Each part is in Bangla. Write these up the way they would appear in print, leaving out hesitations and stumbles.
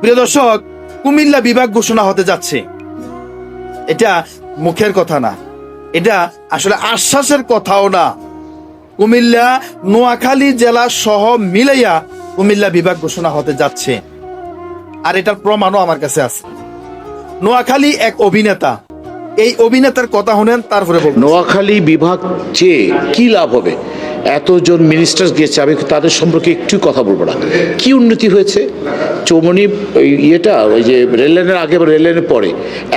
প্রিয় দর্শক, কুমিল্লা বিভাগ ঘোষণা হতে যাচ্ছে। এটা মুখের কথা না, এটা আসলে আশ্বাসের কথাও না। কুমিল্লা নোয়াখালী জেলা সহ মিলাইয়া কুমিল্লা বিভাগ ঘোষণা হতে যাচ্ছে, আর এটার প্রমাণও আমার কাছে আছে। নোয়াখালী এক অভিনেতা, এই অভিনেতার কথা শুনেন, তারপরে বলবো। নোয়াখালী বিভাগ চেয়ে কি লাভ হবে? এতজন মিনিস্টার গেছে, আমি তাদের সম্পর্কে একটু কথা বলবো না। কি উন্নতি হয়েছে? চৌমনি ইয়েটা ওই যে রেললাইনের আগে বা রেললাইনের পরে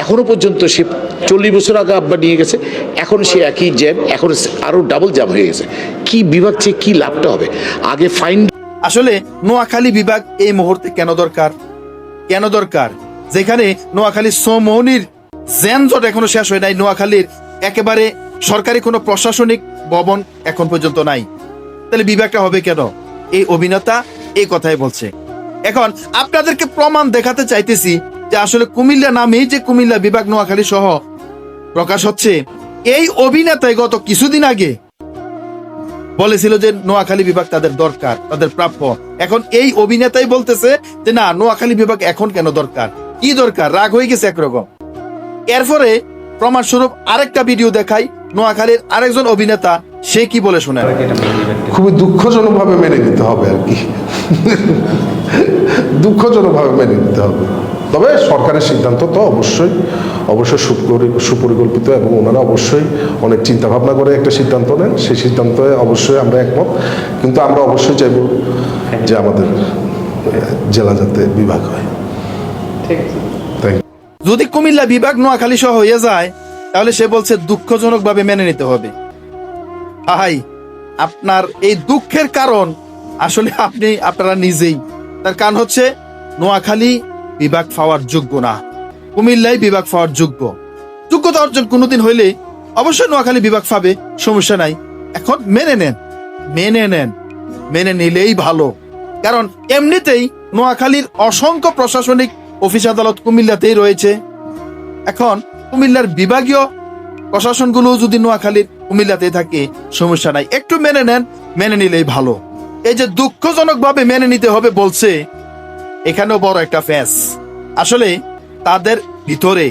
এখনো পর্যন্ত সে 40 বছর আগে আব্বা নিয়ে গেছে, এখন সে একই জ্যাম, এখন আরো ডাবল জ্যাম হয়ে গেছে। কি বিভাগ চেয়ে কি লাভটা হবে? আগে ফাইন। আসলে নোয়াখালী বিভাগ এই মুহূর্তে কেন দরকার? কেন দরকার? যেখানে নোয়াখালী চৌমনির জ্যানজট এখনো শেষ হয় নাই, নোয়াখালীর একেবারে সরকারি কোনো প্রশাসনিক ভবন এখন পর্যন্ত নাই, তাহলে বিভাগটা হবে কেন? এই অভিনেতা এই কথাই বলছে। এখন আপনাদেরকে প্রমাণ দেখাতে চাইতেছি যে আসলে কুমিল্লা নামেই যে কুমিল্লা বিভাগ নোয়াখালী সহ প্রকাশ হচ্ছে। এই অভিনেতাই গত কিছুদিন আগে বলেছিল যে নোয়াখালী বিভাগ তাদের দরকার, তাদের প্রাপ্য। এখন এই অভিনেতাই বলতেছে যে না, নোয়াখালী বিভাগ এখন কেন দরকার? কি দরকার? রাগ হয়ে গেছে একরকম। এরপরে প্রমাণস্বরূপ আরেকটা ভিডিও দেখাই, নোয়াখালীর আরেকজন অভিনেতা সে কি বলে শোনেন। খুবই দুঃখজনকভাবে মেনে নিতে হবে আর কি, দুঃখজনকভাবে মেনে নিতে হবে। তবে সরকারের সিদ্ধান্ত তো অবশ্যই সুপরিকল্পিত, এবং ওনারা অবশ্যই অনেক চিন্তা ভাবনা করে একটা সিদ্ধান্ত নেন। সেই সিদ্ধান্তে অবশ্যই আমরা একমত, কিন্তু আমরা অবশ্যই চাইব যে আমাদের জেলা যাতে বিভাগ হয়। যদি কুমিল্লা বিভাগ নোয়াখালী সহ হয়ে যায়, তাহলে সে বলছে দুঃখজনক ভাবে মেনে নিতে হবে। ভাই, আপনার এই দুঃখের কারণ আসলে আপনারা নিজেই। তার কারণ হচ্ছে নোয়াখালী বিভাগ পাওয়ার যোগ্য না, কুমিল্লাই বিভাগ পাওয়ার যোগ্য। যোগ্যতা অর্জন কোনোদিন হইলে অবশ্যই নোয়াখালী বিভাগ পাবে, সমস্যা নাই। এখন মেনে নিলেই ভালো। কারণ এমনিতেই নোয়াখালীর অসংখ্য প্রশাসনিক অফিস আদালত কুমিল্লাতেই রয়েছে। এখন কুমিল্লার বিভাগীয় প্রশাসনগুলো যদি নোয়াখালীর কুমিল্লাতেই থাকে, সমস্যা নাই। একটু মেনে নিলেই ভালো। এই যে দুঃখজনক ভাবে মেনে নিতে হবে বলছে, এখানেও বড় একটা ফ্যাস। আসলে তাদের ভিতরে,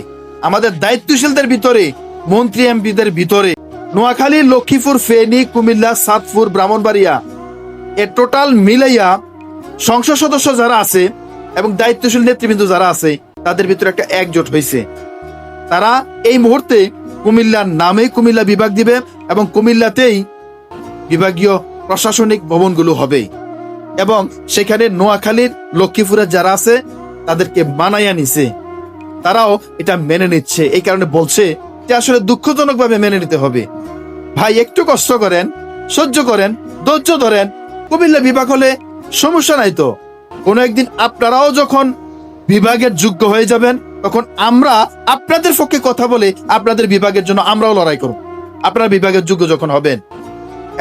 আমাদের দায়িত্বশীলদের ভিতরে, মন্ত্রী এমপিদের ভিতরে, নোয়াখালী, লক্ষ্মীপুর, ফেনী, কুমিল্লা, চাঁদপুর, ব্রাহ্মণবাড়িয়া এ টোটাল মিলাইয়া সংসদ সদস্য যারা আছে এবং দায়িত্বশীল নেতৃবৃন্দ যারা আছে, তাদের ভিতরে একটা একজোট হয়েছে। তারা এই মুহূর্তে কুমিল্লার নামেই কুমিল্লা বিভাগ দিবে এবং কুমিল্লাতেই বিভাগীয় প্রশাসনিক ভবনগুলো হবে, এবং সেখানে নোয়াখালীর, লক্ষ্মীপুরের যারা আছে তাদেরকে মানাইয়া নিছে, তারাও এটা মেনে নিচ্ছে। এই কারণে বলছে যে আসলে দুঃখজনক ভাবে মেনে নিতে হবে। ভাই, একটু কষ্ট করেন, সহ্য করেন, ধৈর্য ধরেন। কুমিল্লা বিভাগ হলে সমস্যা নাই তো। কোনো একদিন আপনারাও যখন বিভাগের যোগ্য হয়ে যাবেন, তখন আমরা আপনাদের পক্ষে কথা বলে আপনাদের বিভাগের জন্য আমরাও লড়াই করব। আপনারা বিভাগের যোগ্য যখন হবেন।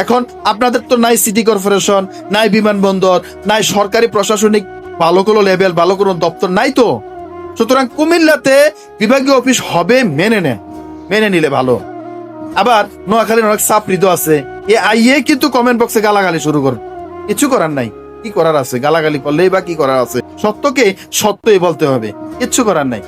এখন আপনাদের তো নাই সিটি কর্পোরেশন, নাই বিমানবন্দর, নাই সরকারি প্রশাসনিক ভালো কোনো লেভেল, ভালো কোনো দপ্তর নাই তো। সুতরাং কুমিল্লাতে বিভাগীয় অফিস হবে, মেনে নিলে ভালো। আবার নোয়াখালীর অনেক চাপরিত আছে, এ আইয়ে কিন্তু কমেন্ট বক্সে গালাগালি শুরু করবে। কিছু করার নাই, কি করার আছে? গালাগালি করলেই বা কি করার আছে? সত্যকে সত্যই বলতে হবে, কিচ্ছু করার নাই।